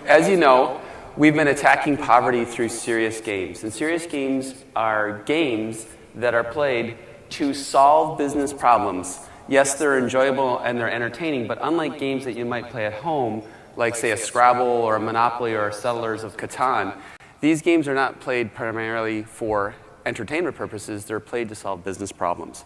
as you know, we've been attacking poverty through serious games. And serious games are games that are played to solve business problems. Yes, they're enjoyable and they're entertaining, but unlike games that you might play at home, like say a Scrabble or a Monopoly or Settlers of Catan, these games are not played primarily for entertainment purposes. They're played to solve business problems.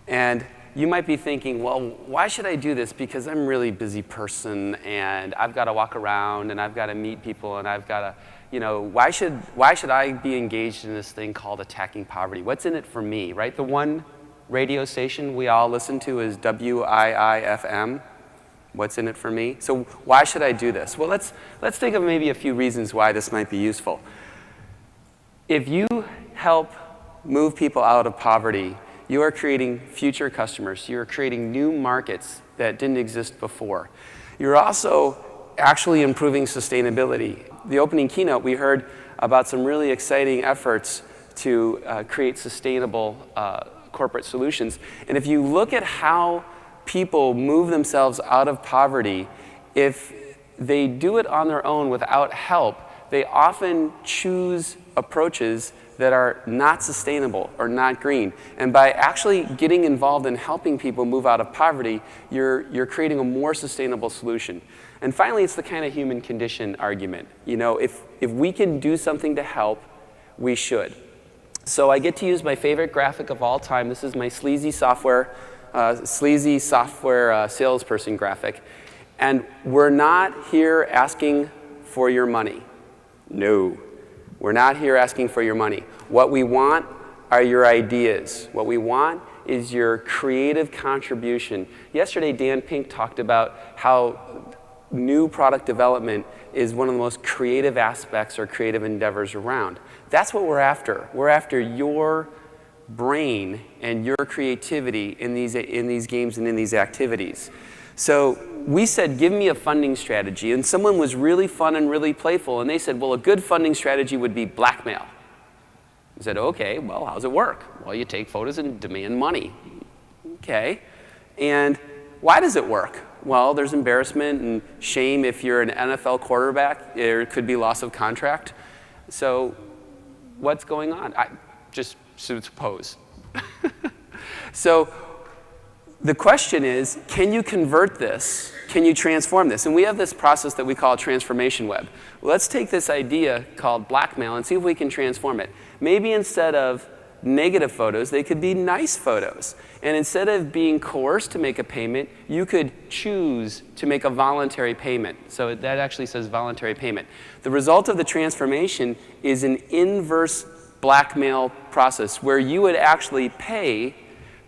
And you might be thinking, well, why should I do this? Because I'm a really busy person, and I've got to walk around, and I've got to meet people, and I've got to, you know, why should I be engaged in this thing called attacking poverty? What's in it for me, right? The one radio station we all listen to is WIIFM. What's in it for me? So why should I do this? Well, let's think of maybe a few reasons why this might be useful. If you help move people out of poverty, you are creating future customers. You're creating new markets that didn't exist before. You're also actually improving sustainability. The opening keynote, we heard about some really exciting efforts to create sustainable corporate solutions. And if you look at how people move themselves out of poverty, if they do it on their own without help, they often choose approaches that are not sustainable or not green. And by actually getting involved in helping people move out of poverty, you're creating a more sustainable solution. And finally, it's the kind of human condition argument. You know, if we can do something to help, we should. So I get to use my favorite graphic of all time. This is my sleazy software salesperson graphic. And we're not here asking for your money. No. We're not here asking for your money. What we want are your ideas. What we want is your creative contribution. Yesterday, Dan Pink talked about how new product development is one of the most creative aspects or creative endeavors around. That's what we're after. We're after your brain and your creativity in these games and in these activities. So we said, give me a funding strategy. And someone was really fun and really playful. And they said, well, a good funding strategy would be blackmail. I said, OK, well, how's it work? Well, you take photos and demand money. OK. And why does it work? Well, there's embarrassment and shame if you're an NFL quarterback. There could be loss of contract. So what's going on? Just suppose. So the question is, can you convert this? Can you transform this? And we have this process that we call transformation web. Let's take this idea called blackmail and see if we can transform it. Maybe instead of negative photos, they could be nice photos. And instead of being coerced to make a payment, you could choose to make a voluntary payment. So that actually says voluntary payment. The result of the transformation is an inverse blackmail process where you would actually pay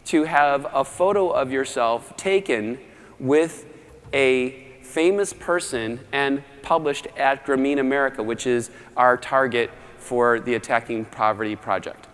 to have a photo of yourself taken with a famous person and published at Grameen America, which is our target for the Attacking Poverty project.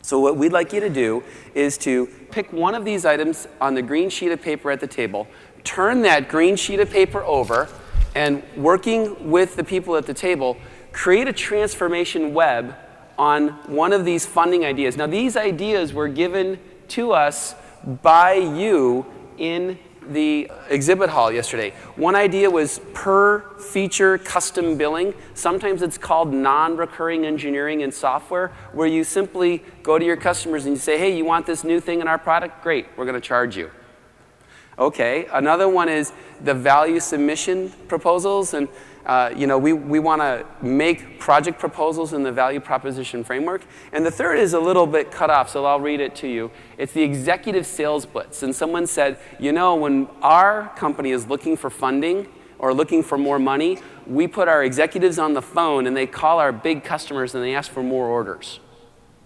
So what we'd like you to do is to pick one of these items on the green sheet of paper at the table, turn that green sheet of paper over, and working with the people at the table, create a transformation web on one of these funding ideas. Now, these ideas were given to us by you in the exhibit hall yesterday. One idea was per feature custom billing. Sometimes it's called non-recurring engineering in software, where you simply go to your customers and you say, hey, you want this new thing in our product? Great, we're going to charge you. Okay, another one is the value submission proposals. And we want to make project proposals in the value proposition framework. And the third is a little bit cut off, so I'll read it to you. It's the executive sales blitz. And someone said, when our company is looking for funding or looking for more money, we put our executives on the phone and they call our big customers and they ask for more orders.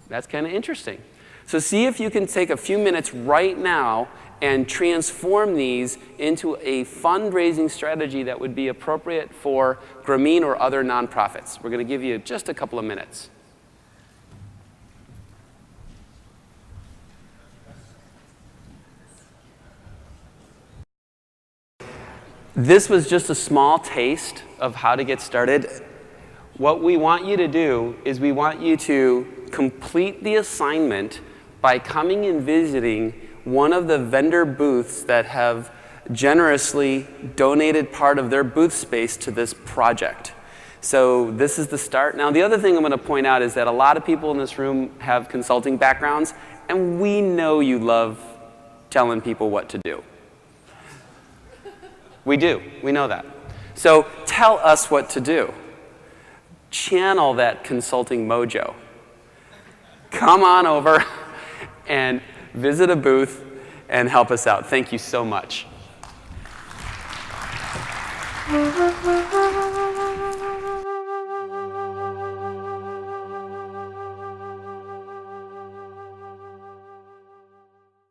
That's kind of interesting. So see if you can take a few minutes right now and transform these into a fundraising strategy that would be appropriate for Grameen or other nonprofits. We're going to give you just a couple of minutes. This was just a small taste of how to get started. What we want you to do is we want you to complete the assignment by coming and visiting one of the vendor booths that have generously donated part of their booth space to this project. So this is the start. Now, the other thing I'm going to point out is that a lot of people in this room have consulting backgrounds, and we know you love telling people what to do. We do. We know that. So tell us what to do. Channel that consulting mojo. Come on over and visit a booth and help us out. Thank you so much.